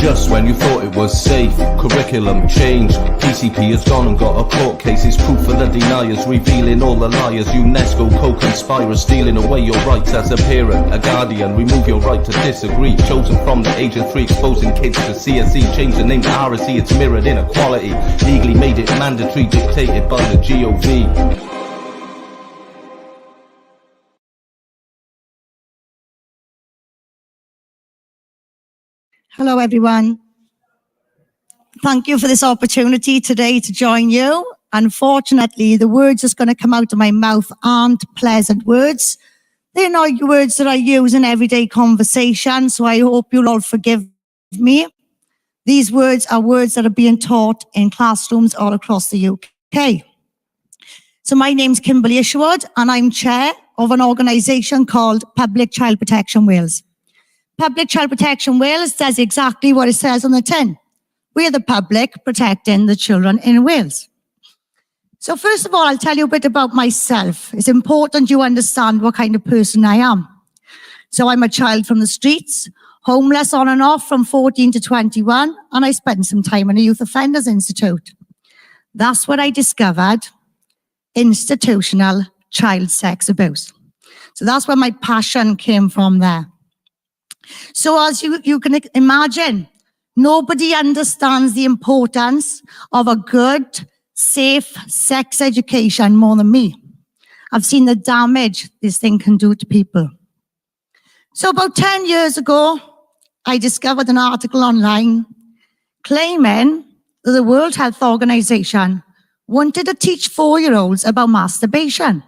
just when you thought it was safe. Curriculum changed, PCP has gone and got a court case. It's proof for the deniers, revealing all the liars. UNESCO co-conspirers, stealing away your rights as a parent, a guardian. Remove your right to disagree. Chosen from the age of 3, exposing kids to CSE. Change the name to RSE, it's mirrored inequality. Legally made it mandatory, dictated by the GOV. Hello, everyone. Thank you for this opportunity today to join you. Unfortunately, the words that's going to come out of my mouth aren't pleasant words. They're not words that I use in everyday conversation, so I hope you'll all forgive me. These words are words that are being taught in classrooms all across the UK. So my name's Kimberly Isherwood, and I'm chair of an organisation called Public Child Protection Wales. Public Child Protection Wales does exactly what it says on the tin. We're the public protecting the children in Wales. So first of all, I'll tell you a bit about myself. It's important you understand what kind of person I am. So I'm a child from the streets, homeless on and off from 14 to 21, and I spent some time in a Youth Offenders Institute. That's where I discovered institutional child sex abuse. So that's where my passion came from there. So as you can imagine, nobody understands the importance of a good, safe sex education more than me. I've seen the damage this thing can do to people. So about 10 years ago, I discovered an article online claiming that the World Health Organization wanted to teach 4-year-olds about masturbation.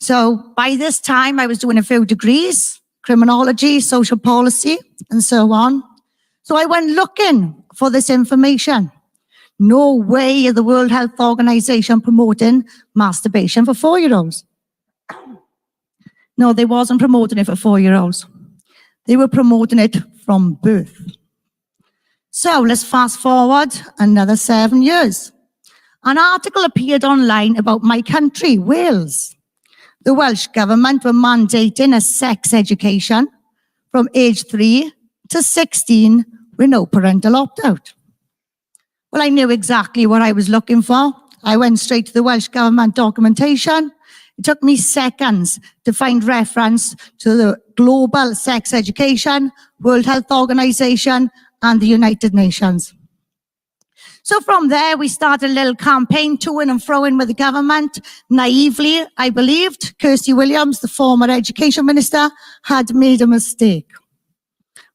So by this time, I was doing a few degrees, criminology, social policy, and so on. So I went looking for this information. No way is the World Health Organization promoting masturbation for 4-year-olds. No, they wasn't promoting it for 4-year-olds. They were promoting it from birth. So let's fast forward another 7 years. An article appeared online about my country, Wales. The Welsh government were mandating a sex education from age 3 to 16 with no parental opt-out. Well, I knew exactly what I was looking for. I went straight to the Welsh government documentation. It took me seconds to find reference to the Global Sex Education, World Health Organization, and the United Nations. So from there, we started a little campaign to-ing and fro-ing with the government. Naively, I believed Kirsty Williams, the former education minister, had made a mistake.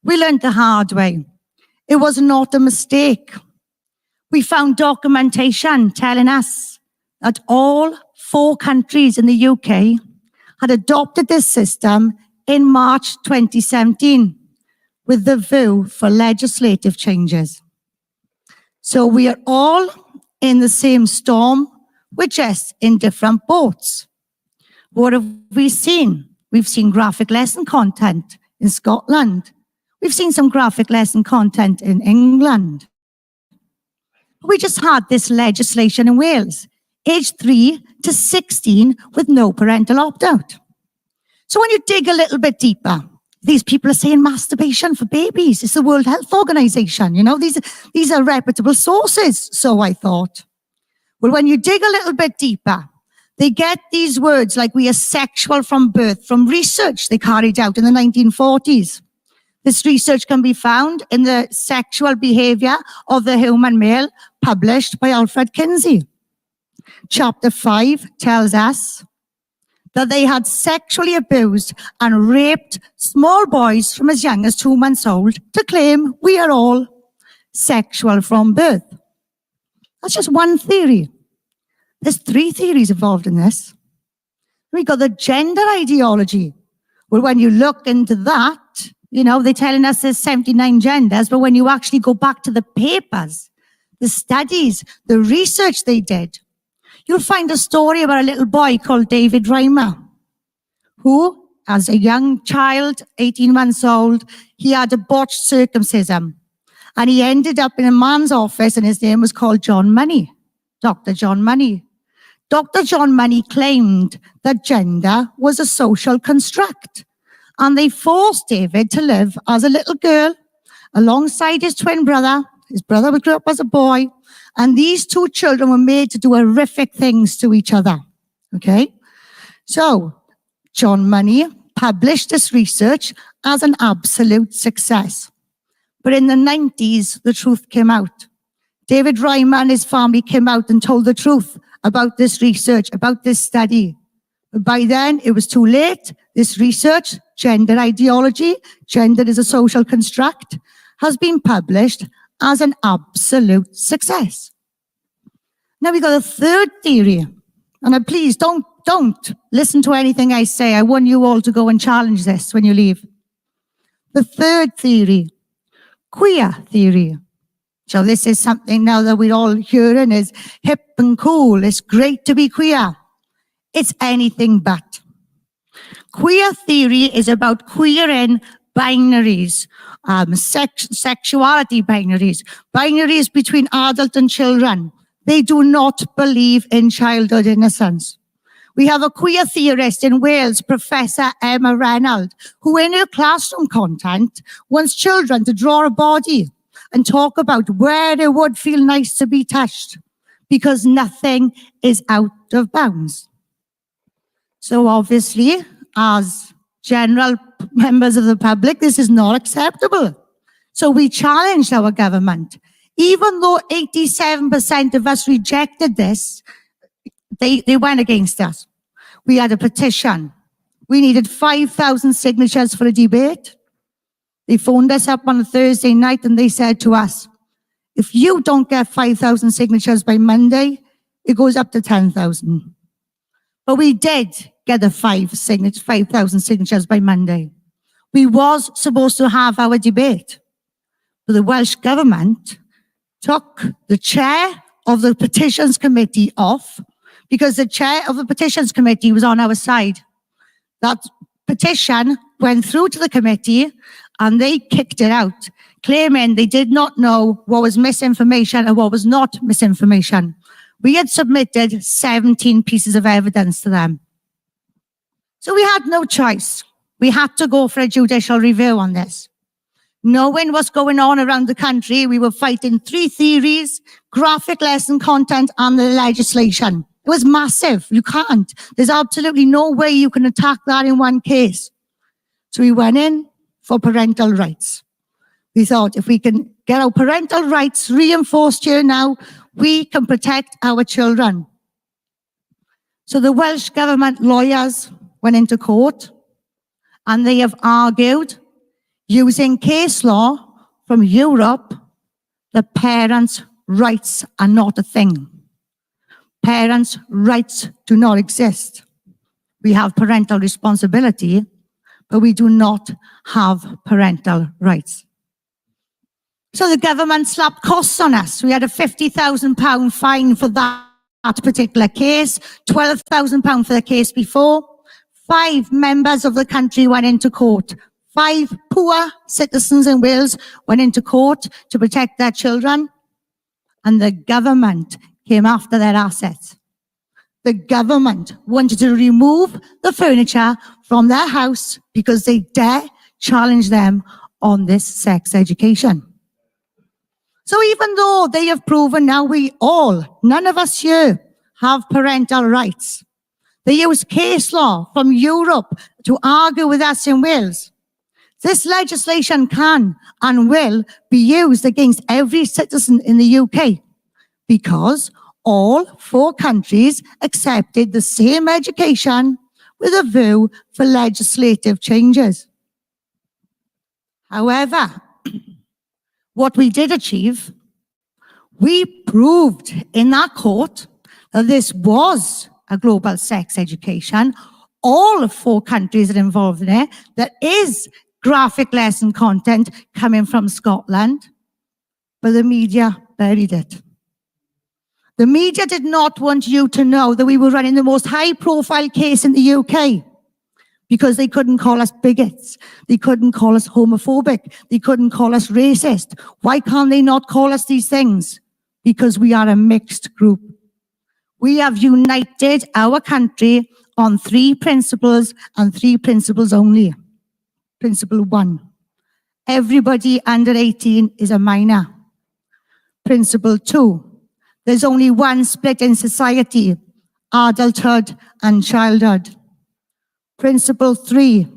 We learned the hard way. It was not a mistake. We found documentation telling us that all 4 countries in the UK had adopted this system in March 2017 with the view for legislative changes. So we are all in the same storm, we're just in different boats. What have we seen? We've seen graphic lesson content in Scotland. We've seen some graphic lesson content in England. We just had this legislation in Wales, age 3 to 16 with no parental opt-out. So when you dig a little bit deeper, these people are saying masturbation for babies. It's the World Health Organization. You know, these are reputable sources, so I thought. Well, when you dig a little bit deeper, they get these words like we are sexual from birth from research they carried out in the 1940s. This research can be found in the Sexual Behavior of the Human Male, published by Alfred Kinsey. Chapter 5 tells us that they had sexually abused and raped small boys from as young as 2 months old to claim we are all sexual from birth. That's just one theory. There's 3 theories involved in this. We got the gender ideology. Well, when you look into that, you know, they're telling us there's 79 genders, but when you actually go back to the papers, the studies, the research they did, you'll find a story about a little boy called David Reimer, who, as a young child, 18 months old, he had a botched circumcision. And he ended up in a man's office, and his name was called John Money, Dr. John Money. Dr. John Money claimed that gender was a social construct. And they forced David to live as a little girl alongside his twin brother. His brother grew up as a boy, and these two children were made to do horrific things to each other. Okay? So, John Money published this research as an absolute success. But in the 90s, the truth came out. David Reimer and his family came out and told the truth about this research, about this study. But by then, it was too late. This research, gender ideology, gender is a social construct, has been published as an absolute success. Now we've got a third theory. And please don't listen to anything I say. I want you all to go and challenge this when you leave. The third theory, queer theory. So this is something now that we're all hearing is hip and cool. It's great to be queer. It's anything but. Queer theory is about queering binaries, sexuality binaries, binaries between adult and children. They do not believe in childhood innocence. We have a queer theorist in Wales, Professor Emma Reynolds, who in her classroom content wants children to draw a body and talk about where it would feel nice to be touched, because nothing is out of bounds. So obviously, as general members of the public, this is not acceptable. So we challenged our government. Even though 87% of us rejected this, they went against us. We had a petition. We needed 5,000 signatures for a debate. They phoned us up on a Thursday night and they said to us, if you don't get 5,000 signatures by Monday, it goes up to 10,000. But we did get the 5,000 signatures by Monday. We was supposed to have our debate. But the Welsh government took the chair of the petitions committee off because the chair of the petitions committee was on our side. That petition went through to the committee and they kicked it out, claiming they did not know what was misinformation and what was not misinformation. We had submitted 17 pieces of evidence to them. So we had no choice. We had to go for a judicial review on this. Knowing what's going on around the country, we were fighting 3 theories, graphic lesson content, and the legislation. It was massive. You can't. There's absolutely no way you can attack that in one case. So we went in for parental rights. We thought if we can get our parental rights reinforced here now, we can protect our children. So the Welsh government lawyers went into court and they have argued using case law from Europe that parents' rights are not a thing. Parents' rights do not exist. We have parental responsibility, but we do not have parental rights. So the government slapped costs on us. We had a £50,000 fine for that particular case, £12,000 for the case before. 5 members of the country went into court. 5 poor citizens in Wales went into court to protect their children, and the government came after their assets. The government wanted to remove the furniture from their house because they dare challenge them on this sex education. So even though they have proven now none of us here have parental rights, they use case law from Europe to argue with us in Wales. This legislation can and will be used against every citizen in the UK because all 4 countries accepted the same education with a view for legislative changes. However, what we did achieve, we proved in that court that this was a global sex education. All 4 countries are involved in it. There is graphic lesson content coming from Scotland, but the media buried it. The media did not want you to know that we were running the most high-profile case in the UK because they couldn't call us bigots. They couldn't call us homophobic. They couldn't call us racist. Why can't they not call us these things? Because we are a mixed group. We have united our country on 3 principles and 3 principles only. Principle 1, Everybody under 18 is a minor. Principle 2, there's only one split in society, adulthood and childhood. Principle 3,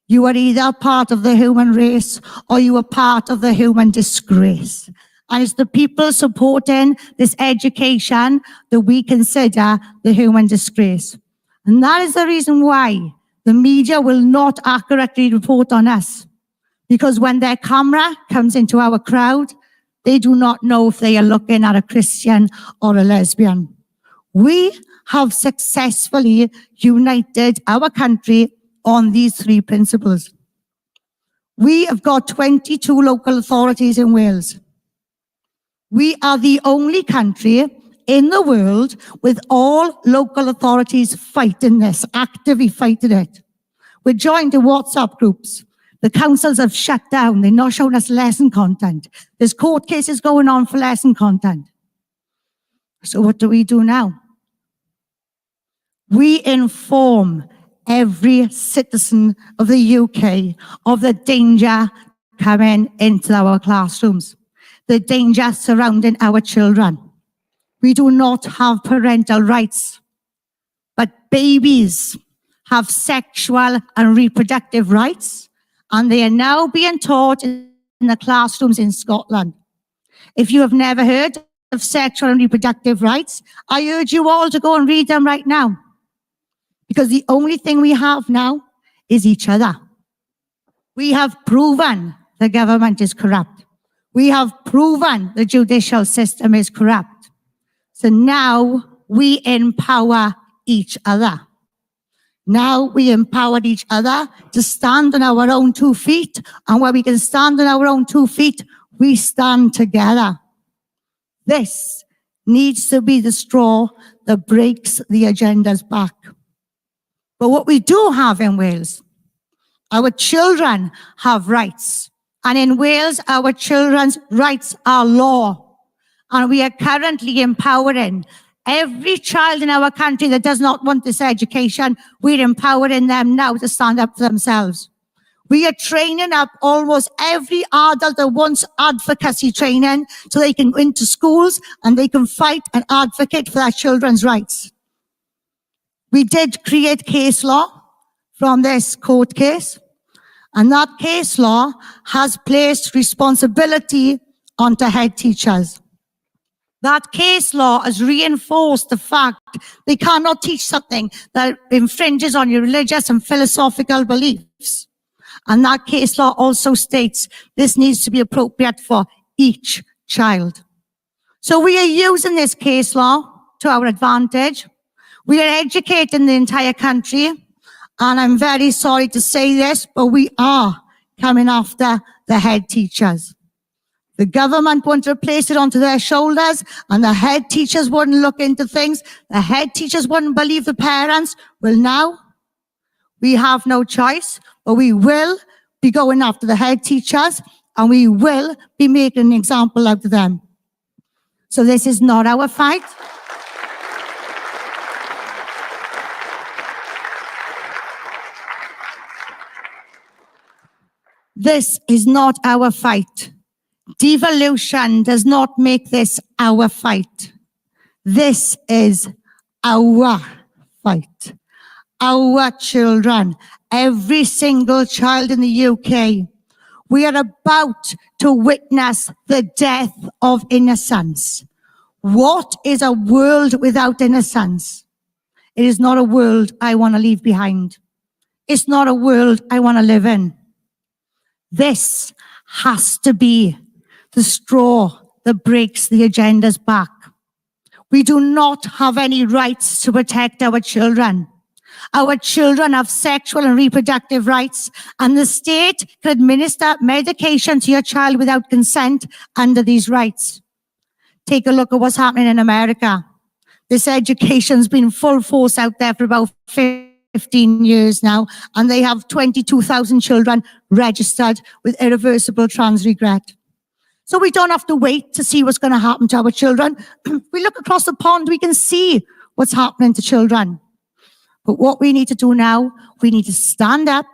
you are either part of the human race or you are part of the human disgrace. And it's the people supporting this education that we consider the human disgrace. And that is the reason why the media will not accurately report on us. Because when their camera comes into our crowd, they do not know if they are looking at a Christian or a lesbian. We have successfully united our country on these 3 principles. We have got 22 local authorities in Wales. We are the only country in the world with all local authorities fighting this, actively fighting it. We're joined in WhatsApp groups. The councils have shut down. They're not showing us lesson content. There's court cases going on for lesson content. So what do we do now? We inform every citizen of the UK of the danger coming into our classrooms, the danger surrounding our children. We do not have parental rights, but babies have sexual and reproductive rights, and they are now being taught in the classrooms in Scotland. If you have never heard of sexual and reproductive rights, I urge you all to go and read them right now. Because the only thing we have now is each other. We have proven the government is corrupt. We have proven the judicial system is corrupt. So now we empower each other. Now we empowered each other to stand on our own 2 feet. And where we can stand on our own 2 feet, we stand together. This needs to be the straw that breaks the agenda's back. But what we do have in Wales, our children have rights. And in Wales, our children's rights are law. And we are currently empowering every child in our country that does not want this education. We're empowering them now to stand up for themselves. We are training up almost every adult that wants advocacy training so they can go into schools and they can fight and advocate for their children's rights. We did create case law from this court case, and that case law has placed responsibility onto head teachers. That case law has reinforced the fact they cannot teach something that infringes on your religious and philosophical beliefs. And that case law also states this needs to be appropriate for each child. So we are using this case law to our advantage. We are educating the entire country. And I'm very sorry to say this, but we are coming after the head teachers. The government want to place it onto their shoulders, and the head teachers wouldn't look into things. The head teachers wouldn't believe the parents. Well, now we have no choice, but we will be going after the head teachers, and we will be making an example out of them. So this is not our fight. This is not our fight. Devolution does not make this our fight. This is our fight. Our children, every single child in the UK, we are about to witness the death of innocence. What is a world without innocence? It is not a world I want to leave behind. It's not a world I want to live in. This has to be the straw that breaks the agenda's back. We do not have any rights to protect our children. Our children have sexual and reproductive rights, and the state can administer medication to your child without consent under these rights. Take a look at what's happening in America. This education's been full force out there for about 15 years now, and they have 22,000 children registered with irreversible trans regret. So we don't have to wait to see what's going to happen to our children. We look across the pond, we can see what's happening to children. But what we need to do now, we need to stand up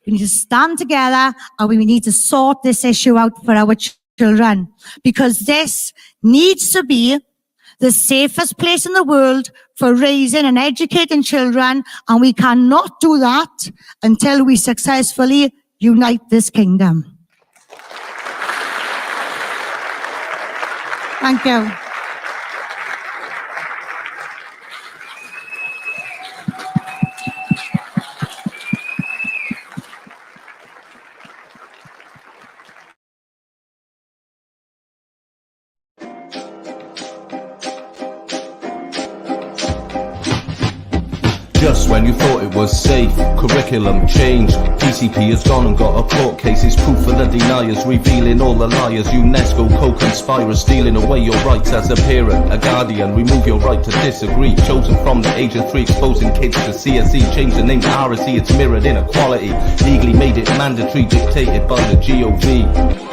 We need to stand together and we need to sort this issue out for our children, because this needs to be the safest place in the world for raising and educating children, and we cannot do that until we successfully unite this kingdom. Thank you. Just when you thought it was safe, curriculum changed. PCP has gone and got a court case. It's proof for the deniers, revealing all the liars. UNESCO co-conspirers, stealing away your rights as a parent, a guardian. Remove your right to disagree. Chosen from the age of 3, exposing kids to CSE. Change the name to RSE, it's mirrored inequality. Legally made it mandatory, dictated by the GOV.